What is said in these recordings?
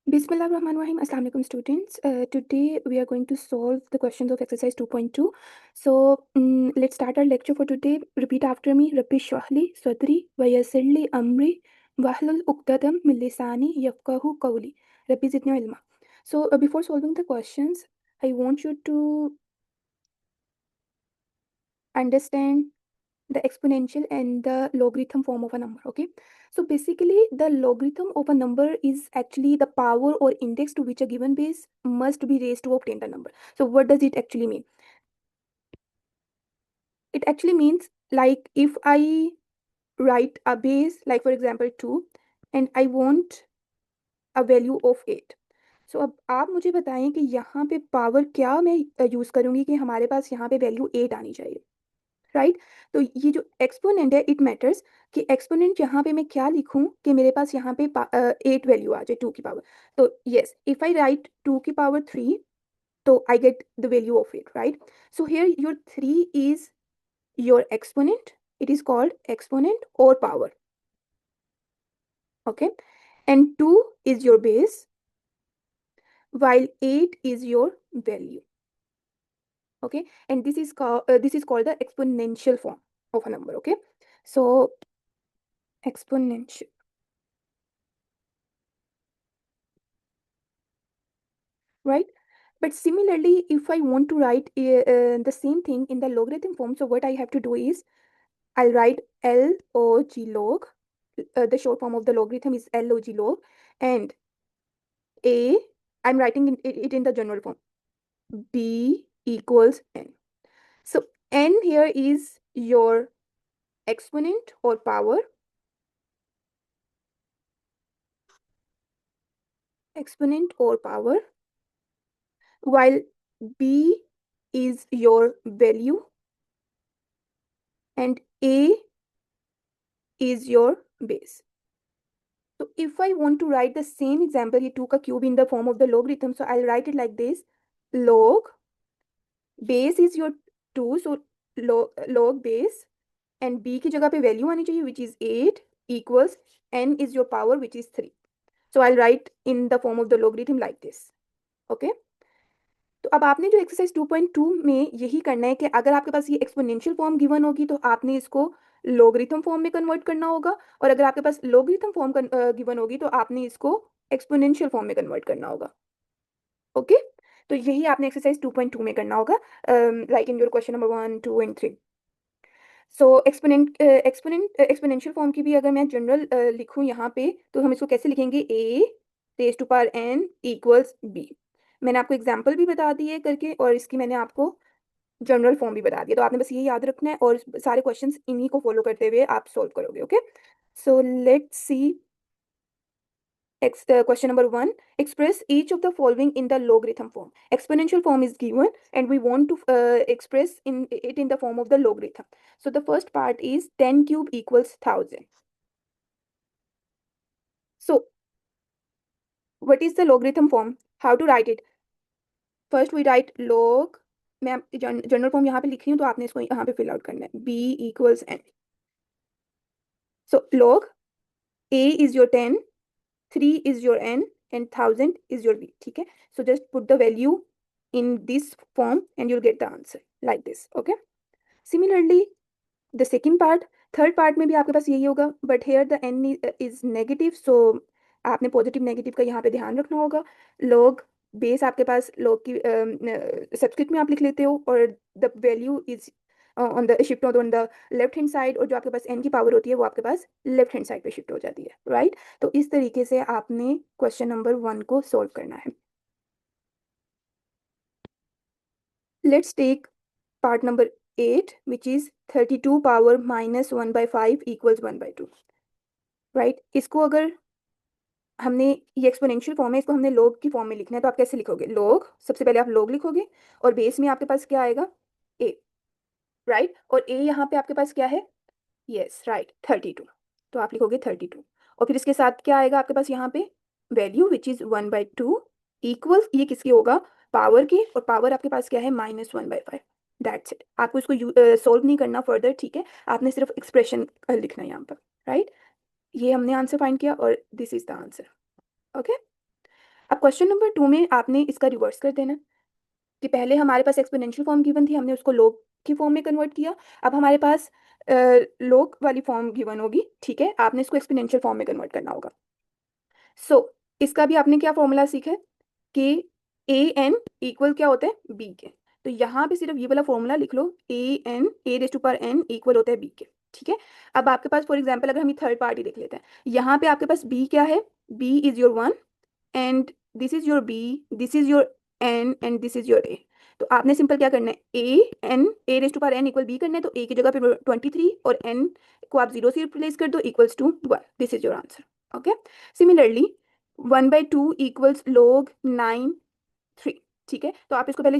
Bismillahirrahmanirrahim. Assalamu alaikum students. Today we are going to solve the questions of exercise 2.2. So let's start our lecture for today. Repeat after me. Rabbi shrah li sadri wa yassir li amri wahlul uqdatam min lisani yafqahu qawli. Rabbi zidni ilma. So before solving the questions, I want you to understand the exponential and the logarithm form of a number. Okay, so basically the logarithm of a number is actually the power or index to which a given base must be raised to obtain the number. So what does it actually mean? It actually means, like, if I write a base, like for example 2, and I want a value of 8. सो अब आप मुझे बताएं कि यहाँ पे power क्या मैं use करूँगी कि हमारे पास यहाँ पे वैल्यू 8 आनी चाहिए, राइट? तो ये जो एक्सपोनेंट है, इट मैटर्स कि एक्सपोनेंट यहाँ पे मैं क्या लिखूं कि मेरे पास यहाँ पे 8 वैल्यू आ जाए 2 की पावर. तो यस, इफ आई राइट 2 की पावर 3, तो I get the value of 8, right? So here your 3 is your exponent. It is called exponent और power. Okay, and 2 is your base while 8 is your value. Okay, and this is called the exponential form of a number. Okay, so exponential, right? But similarly, if I want to write the same thing in the logarithm form, so what I have to do is I'll write log log. The short form of the logarithm is log log, and a, I'm writing it in the general form, b equals n. So n here is your exponent or power, while b is your value and a is your base. So if I want to write the same example, ये 2 का cube in the form of the logarithm, so I'll write it like this. Log base is your 2, so log base, and b की जगह पे value आनी चाहिए which is 8 equals n is your power which is 3. So I'll write in the form of the logarithm like this. Okay, तो अब आपने जो exercise 2.2 में यही करना है कि अगर आपके पास ये एक्सपोनेंशियल फॉर्म गिवन होगी तो आपने इसको लोगरिथम फॉर्म में कन्वर्ट करना होगा, और अगर आपके पास लोगरिथम फॉर्म गिवन होगी तो आपने इसको एक्सपोनेंशियल फॉर्म में कन्वर्ट करना होगा. ओके, तो यही आपने एक्सरसाइज 2.2 में करना होगा, like in your question number 1, 2 and 3. So exponential form की भी अगर मैं जनरल लिखूं यहाँ पे, तो हम इसको कैसे लिखेंगे? a raise to power n equals b. मैंने आपको एग्जाम्पल भी बता दिए करके, और इसकी मैंने आपको जनरल फॉर्म भी बता दिया, तो आपने बस ये याद रखना है और सारे क्वेश्चंस इन्हीं को फॉलो करते हुए आप सोल्व करोगे. Okay, so let's see question number 1. Express each of the following in the logarithm form. Exponential form is given and we want to express it in the form of the logarithm. So the first part is 10 cube equals 1000. So what is the logarithm form? How to write it? First we write log. मैं general form यहाँ पे लिख रही हूँ, तो आपने इसको यहाँ पे फिल आउट करना है. b equals n. So log a is your 10, 3 is your n, and 1000 is your b. ठीक है, so just put the value in this form and you'll get the answer like this. Okay, similarly the second part, third part में भी आपके पास यही होगा, but here the n is negative, so आपने positive negative का यहाँ पे ध्यान रखना होगा. log बेस आपके पास log की सब्सक्रिप्ट में आप लिख लेते हो, और the value is on the shift on the left hand side, और जो आपके पास n की पावर होती है वो आपके पास लेफ्ट हैंड साइड पे शिफ्ट हो जाती है, राइट? तो इस तरीके से आपने क्वेश्चन नंबर 1 को सोल्व करना है. Let's take part number 8, which is 32 power minus 1/5 equals 1/2. Right, इसको अगर हमने, ये एक्सपोनेंशियल फॉर्म है, इसको हमने log की फॉर्म में लिखना है, तो आप कैसे लिखोगे? log, सबसे पहले आप log लिखोगे और बेस में आपके पास क्या आएगा? a, right? और a यहाँ पे आपके पास क्या है? Yes, right, 32. तो आप लिखोगे 32, और फिर इसके साथ क्या आएगा आपके पास यहाँ पे? वैल्यू विच इज 1/2 इक्वल्स, ये किसकी होगा? पावर की, और पावर आपके पास क्या है? -1/5. That's it. आपको इसको सोल्व नहीं करना फर्दर, ठीक है? आपने सिर्फ एक्सप्रेशन लिखना है यहाँ पर, राइट? ये हमने आंसर फाइंड किया और this is the answer. Okay, अब क्वेश्चन नंबर 2 में आपने इसका रिवर्स कर देना कि पहले हमारे पास एक्सपोनेंशियल फॉर्म गिवन थी, हमने उसको log की फॉर्म में कन्वर्ट किया। अब हमारे पास log वाली फॉर्म गिवन होगी, ठीक है, आपने इसको एक्सपोनेंशियल फॉर्म में कन्वर्ट करना होगा। सो इसका भी आपने क्या फॉर्मूला सीखा है कि ए एन इक्वल क्या होता है बी के। तो यहाँ पे सिर्फ ये वाला फॉर्मूला लिख लो, A N A raise to power N equal होता है बी के, ठीक है। अब आपके पास फॉर एग्जांपल अगर हम थर्ड पार्टी देख लेते हैं, यहाँ पे आपके पास बी क्या है, B is your one and this is your B, this is your N and this is your A. तो आपने सिंपल क्या करना है, A N A raise to power N equal B करना है, तो ए की जगह पे 23 और एन को आप 0 से रिप्लेस कर दो equals to 1। This is your answer. Okay, similarly 1/2 equals log 9 3, ठीक है। तो आप इसको पहले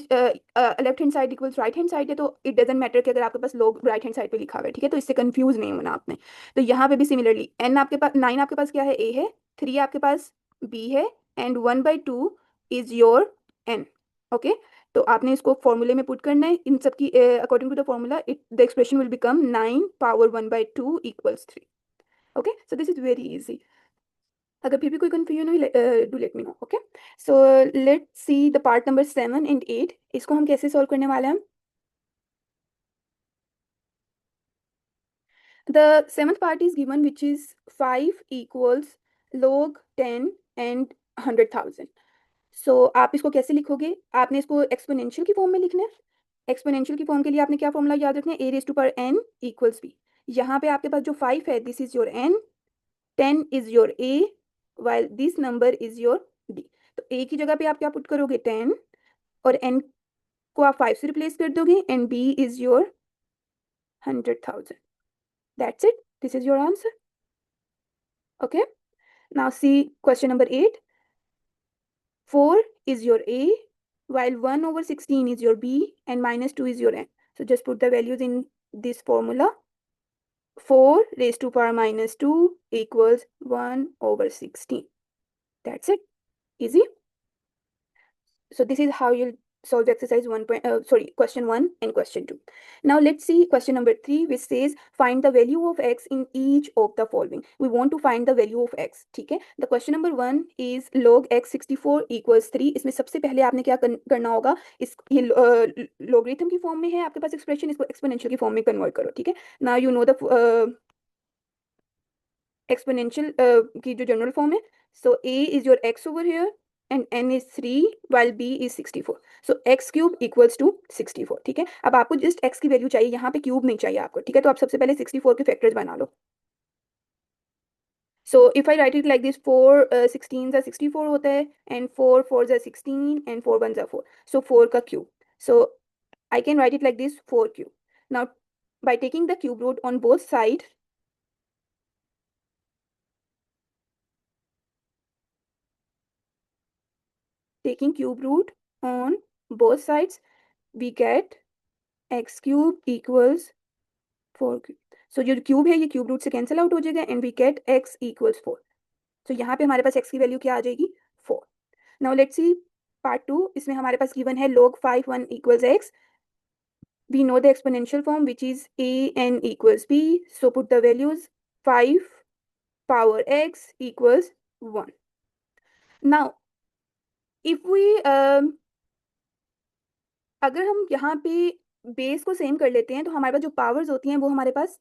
left hand side equals right hand side है, तो इट डजेंट मैटर कि अगर आपके पास log राइट हैंड साइड पे लिखा हुआ है, ठीक है, तो इससे कंफ्यूज नहीं होना आपने। तो यहाँ पे भी सिमिलरली n आपके पास 9 आपके पास क्या है, a है, 3 आपके पास b है and 1/2 is your n। Okay, तो आपने इसको फॉर्मूले में पुट करना है इन सब की according to the formula it the expression will become 9 power 1/2 equals 3। Okay, so this is very easy. अगर फिर भी कोई कंफ्यूजन हुई do let me know. Okay, so let see the part number 7 and 8। इसको हम कैसे सॉल्व करने वाले हैं? The seventh part is given which is 5 equals log 10 and 100,000। So आप इसको कैसे लिखोगे? आपने इसको एक्सपोनेंशियल की फॉर्म में लिखना है। एक्सपोनेंशियल की फॉर्म के लिए आपने क्या फॉर्मूला याद रखना है, A raise to power N equals B. यहाँ पे आपके पास जो 5 है this is your N, 10 is your a while this number is your b। तो a की जगह पे आप क्या पुट करोगे 10 और n को आप 5 से रिप्लेस कर दोगे and b is your 100,000। That's it. This is your answer. Okay. Now see question number 8. 4 is your a while 1/16 is your b and -2 is your n. So just put the values in this formula. 4 raised to power -2 equals 1/16. That's it. Easy. So this is how you'll solve exercise question 1 and question 2. Now let's see question number 3 which says find the value of x in each of the following. We want to find the value of x, ठीक है। The question number 1 is log x 64 equals 3। इसमें सबसे पहले आपने क्या करना होगा, इस ये logarithm की फॉर्म में है आपके पास एक्सप्रेशन, इसको एक्सपोनेंशियल की फॉर्म में कन्वर्ट करो, ठीक है। Now you know the exponential की जो जनरल फॉर्म है, so a is your x over here and n is 3 while b is 64। So x cube equals to 64, ठीक है। अब आपको जस्ट x की वैल्यू चाहिए, यहाँ पे क्यूब नहीं चाहिए आपको, ठीक है। तो आप सबसे पहले 64 के फैक्टर्स बना लो। So if I write it like this, 4 16 जा 64 होता है एंड 4 4 जा 16 एंड 4 1 जा 4, सो 4 का cube. So I can write it like this 4 cube. Now by taking the cube root on both sides, taking cube root on both sides, we get x cube equals 4 cube। So जो cube है ये cube root से cancel out हो जाएगा and we get x equals 4। तो यहाँ पे हमारे पास x की वैल्यू क्या आ जाएगी 4। Now let's see part 2। इसमें हमारे पास गिवन है log 5 1 equals x। We know the exponential form which is a n equals b, so put the values 5 power x equals 1। Now if we अगर हम यहाँ पे बेस को सेम कर लेते हैं तो हमारे पास जो पावर्स होती हैं वो हमारे पास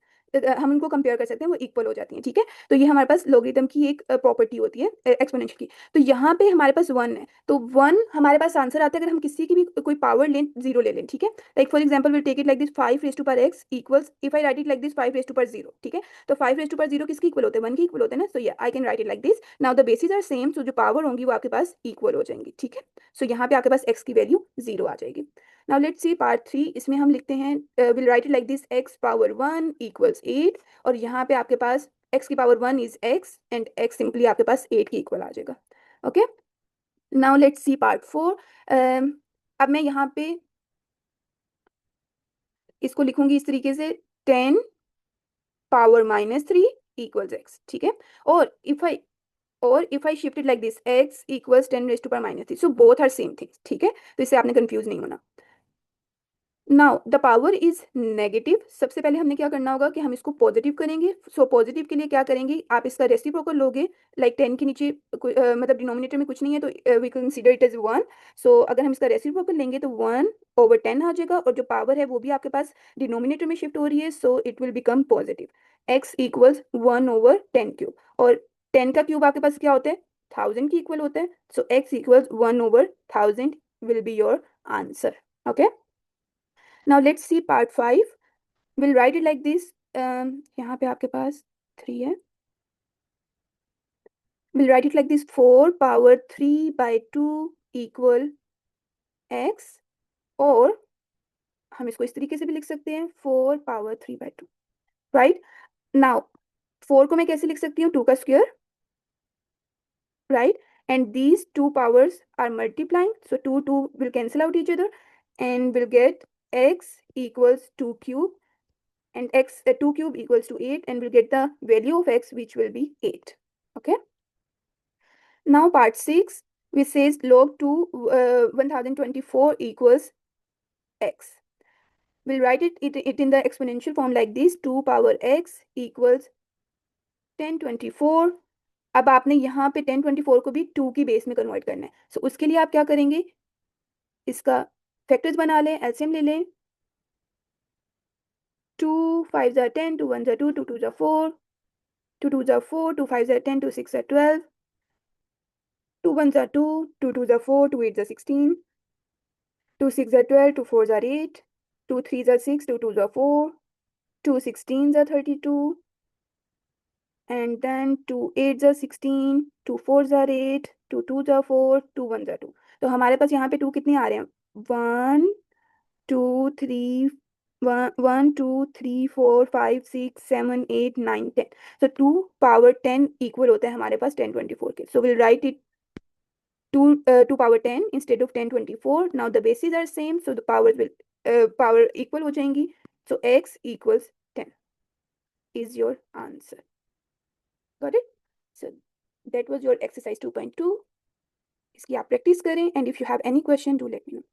हम उनको कंपेयर कर सकते हैं, वो इक्वल हो जाती हैं, ठीक है। तो ये हमारे पास लॉगरिथम की एक प्रॉपर्टी होती है एक्सपोनेंशियल की। तो यहाँ पे हमारे पास 1 है, तो 1 हमारे पास आंसर आता है अगर हम किसी की भी कोई पावर लें, 0 ले लें, ठीक है। Like for example will take it like this 5 raise to power x equals, if I write it like this 5 raise to power 0, ठीक है। तो 5 रेज टू पावर 0 किसकी इक्वल होते हैं, 1 की इक्वल होते हैं ना। सो या I can write it like this. Now the basis are same, so जो पावर होंगी वो आपके पास इक्वल हो जाएंगी, ठीक है। सो यहाँ पे आपके पास x की वैल्यू 0 आ जाएगी। Now let's see part 3। इसमें हम लिखते हैं will write it like this x power 1 equals 8 और यहाँ पे आपके पास x की power 1 is x and x simply आपके पास 8 की इक्वल आ जाएगा। Okay, now let's see part 4। अब मैं यहाँ पे इसको लिखूंगी इस तरीके से 10 पावर -3 इक्वल्स x, ठीक है। और if I shift it like this x equals 10 raise to power -3, so both are same things, ठीक है। तो इससे आपने कंफ्यूज नहीं होना। Now the power is negative. सबसे पहले हमने क्या करना होगा कि हम इसको पॉजिटिव करेंगे। सो पॉजिटिव के लिए क्या करेंगे, आप इसका रेसिप्रोकल लोगे, लाइक 10 के नीचे मतलब डिनोमिनेटर में कुछ नहीं है तो वी कंसीडर इट एज 1। सो अगर हम इसका रेसिप्रोकल लेंगे तो 1/10 आ जाएगा, और जो पावर है वो भी आपके पास डिनोमिनेटर में शिफ्ट हो रही है, so it will become positive. x equals 1/10 cube, और 10 का क्यूब आपके पास क्या होता है, 1000 के इक्वल होता है। सो x equals 1/1000 will be your answer. Okay, now let's see part 5. We'll write it like this. यहाँ पे आपके पास 3 है। We'll write it like this: 4 power 3/2 equal x, और हम इसको इस तरीके से भी लिख सकते हैं 4 power 3/2, राइट। नाउ 4 को मैं कैसे लिख सकती हूँ, 2 का square, right? And these two powers are multiplying, so 2 will cancel out each other, and we'll get x equals 2 cube, and 2 cube equals to 8, and we'll get the value of x, which will be 8. Okay, now part 6, which says log 1024 equals x. We'll write it in the exponential form like this: 2 power x equals 1024. अब आपने यहाँ पे 1024 को भी 2 की base में convert करना है। सो उसके लिए आप क्या करेंगे, इसका फैक्टर्स बना लें, एलसीएम ले लें। 2 5 are 10, 2 1 are 2, 2 2 are 4, 2 2 are 4, 2 5 are 10, 2 6 are 12, 2 1 are 2, 2 2 are 4, 2 8 are 16, 2 6 are 12, 2 4 are 8, 2 3 are 6, 2 2 are 4, 2 16 are 32, and then 2 8 are 16, 2 4 are 8, 2 2 are 4, 2 1 are 2। तो हमारे पास यहाँ पे 2 कितने आ रहे हैं, 1 2 3 1 2 3 4 5 6 7 8 9 10। so 2 power 10 इक्वल होता है हमारे पास 1024 के। so we'll write it 2 power 10 instead of 1024। now the bases are same, so the powers will power equal हो जाएंगी। so x equals 10 is your answer. got it? so that was your exercise 2.2। इसकी आप practice करें, and if you have any question do let me know.